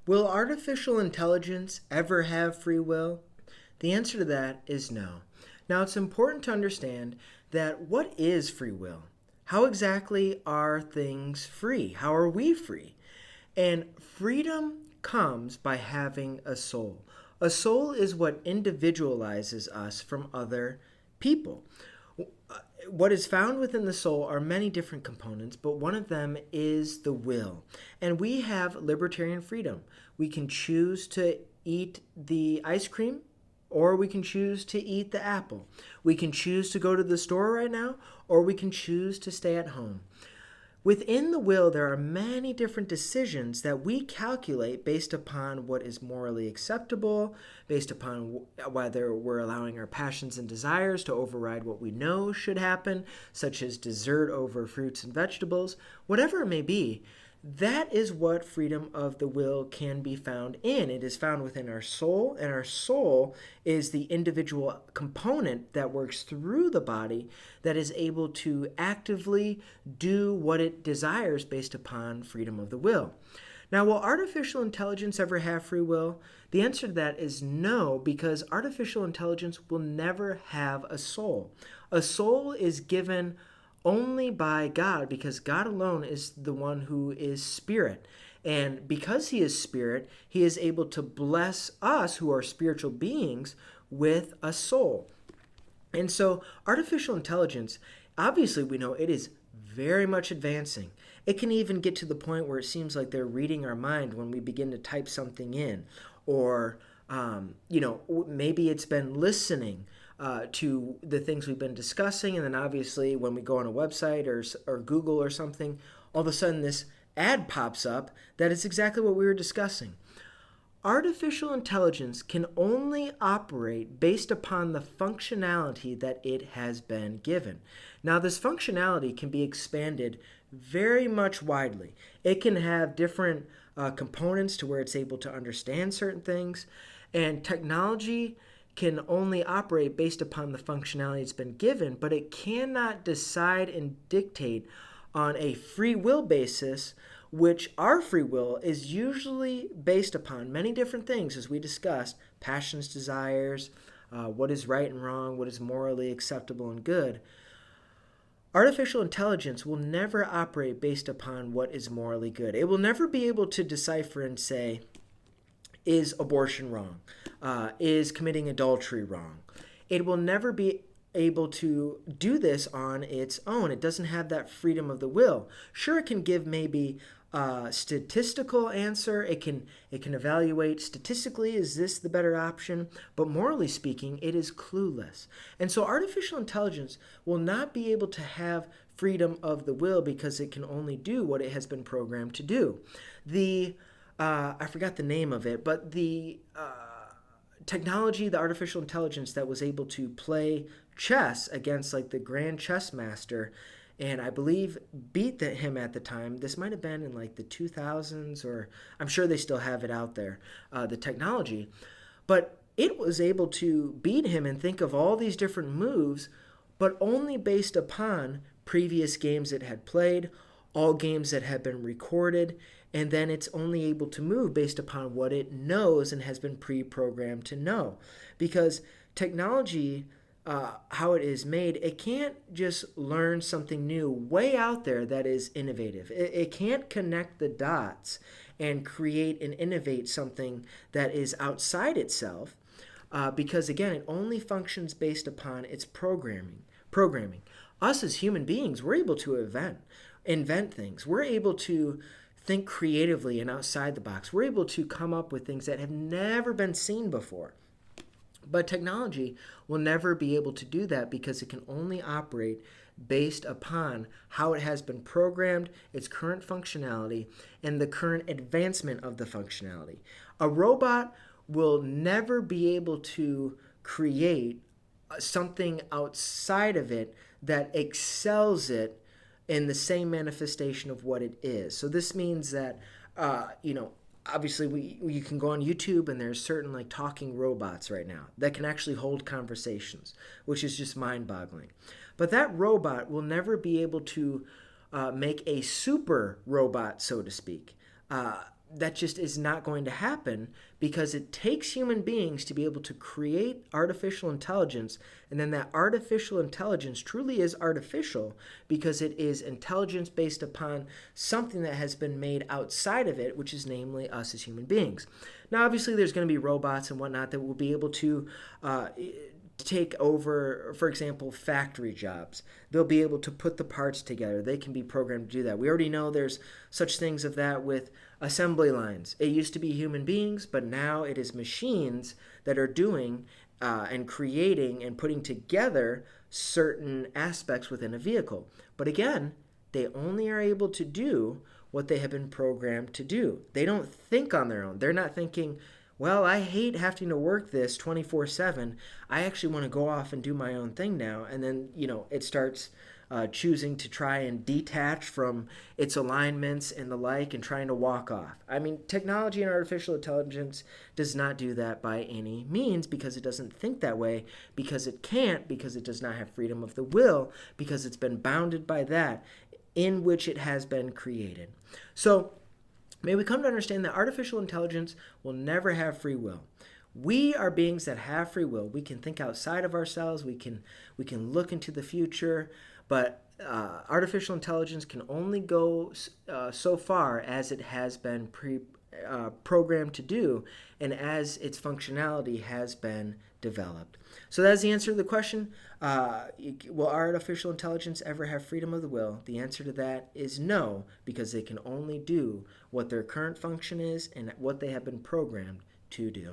Will artificial intelligence ever have free will? The answer to that is no. Now, it's important to understand that what is free will? How exactly are things free? How are we free? And freedom comes by having a soul. A soul is what individualizes us from other people. What is found within the soul are many different components, but one of them is the will. And we have libertarian freedom. We can choose to eat the ice cream, or we can choose to eat the apple. We can choose to go to the store right now, or we can choose to stay at home. Within the will, there are many different decisions that we calculate based upon what is morally acceptable, based upon whether we're allowing our passions and desires to override what we know should happen, such as dessert over fruits and vegetables, whatever it may be. That is what freedom of the will can be found in. It is found within our soul, and our soul is the individual component that works through the body that is able to actively do what it desires based upon freedom of the will. Now, will artificial intelligence ever have free will? The answer to that is no, because artificial intelligence will never have a soul. A soul is given only by God, because God alone is the one who is spirit. And because he is spirit, he is able to bless us who are spiritual beings with a soul. And so artificial intelligence, obviously we know it is very much advancing. It can even get to the point where it seems like they're reading our mind when we begin to type something in. Or, maybe it's been listening to the things we've been discussing, and then obviously when we go on a website or Google or something, all of a sudden this ad pops up that is exactly what we were discussing. Artificial intelligence can only operate based upon the functionality that it has been given. Now, this functionality can be expanded very much widely. It can have different components to where it's able to understand certain things, and technology can only operate based upon the functionality it's been given, but it cannot decide and dictate on a free will basis, which our free will is usually based upon many different things, as we discussed: passions, desires, what is right and wrong, what is morally acceptable and good. Artificial intelligence will never operate based upon what is morally good. It will never be able to decipher and say, is abortion wrong? Is committing adultery wrong? It will never be able to do this on its own. It doesn't have that freedom of the will. Sure, it can give maybe a statistical answer. It can evaluate statistically, is this the better option? But morally speaking, it is clueless. And so artificial intelligence will not be able to have freedom of the will because it can only do what it has been programmed to do. I forgot the name of it, but the technology, the artificial intelligence that was able to play chess against like the grand chess master, and I believe beat him at the time. This might have been in like the 2000s, or I'm sure they still have it out there, the technology. But it was able to beat him and think of all these different moves, but only based upon previous games it had played, all games that had been recorded, and then it's only able to move based upon what it knows and has been pre-programmed to know. Because technology, how it is made, it can't just learn something new way out there that is innovative. It can't connect the dots and create and innovate something that is outside itself, because again, it only functions based upon its programming. Us as human beings, we're able to invent things. We're able to think creatively and outside the box. We're able to come up with things that have never been seen before. But technology will never be able to do that because it can only operate based upon how it has been programmed, its current functionality, and the current advancement of the functionality. A robot will never be able to create something outside of it that excels it in the same manifestation of what it is. So this means that, obviously you can go on YouTube and there's certain like talking robots right now that can actually hold conversations, which is just mind-boggling. But that robot will never be able to make a super robot, so to speak. that just is not going to happen, because it takes human beings to be able to create artificial intelligence, and then that artificial intelligence truly is artificial because it is intelligence based upon something that has been made outside of it, which is namely us as human beings. Now, obviously, there's going to be robots and whatnot that will be able to take over, for example, factory jobs. They'll be able to put the parts together. They can be programmed to do that. We already know there's such things of that with assembly lines. It used to be human beings, but now it is machines that are doing and creating and putting together certain aspects within a vehicle. But again, they only are able to do what they have been programmed to do. They don't think on their own. They're not thinking, well, I hate having to work this 24/7. I actually want to go off and do my own thing now. And then, it starts choosing to try and detach from its alignments and the like and trying to walk off. I mean, technology and artificial intelligence does not do that by any means, because it doesn't think that way, because it can't, because it does not have freedom of the will, because it's been bounded by that in which it has been created. So, may we come to understand that artificial intelligence will never have free will. We are beings that have free will. We can think outside of ourselves. We can look into the future, but artificial intelligence can only go so far as it has been programmed to do, and as its functionality has been developed. So that's the answer to the question. Will artificial intelligence ever have freedom of the will? The answer to that is no, because they can only do what their current function is and what they have been programmed to do.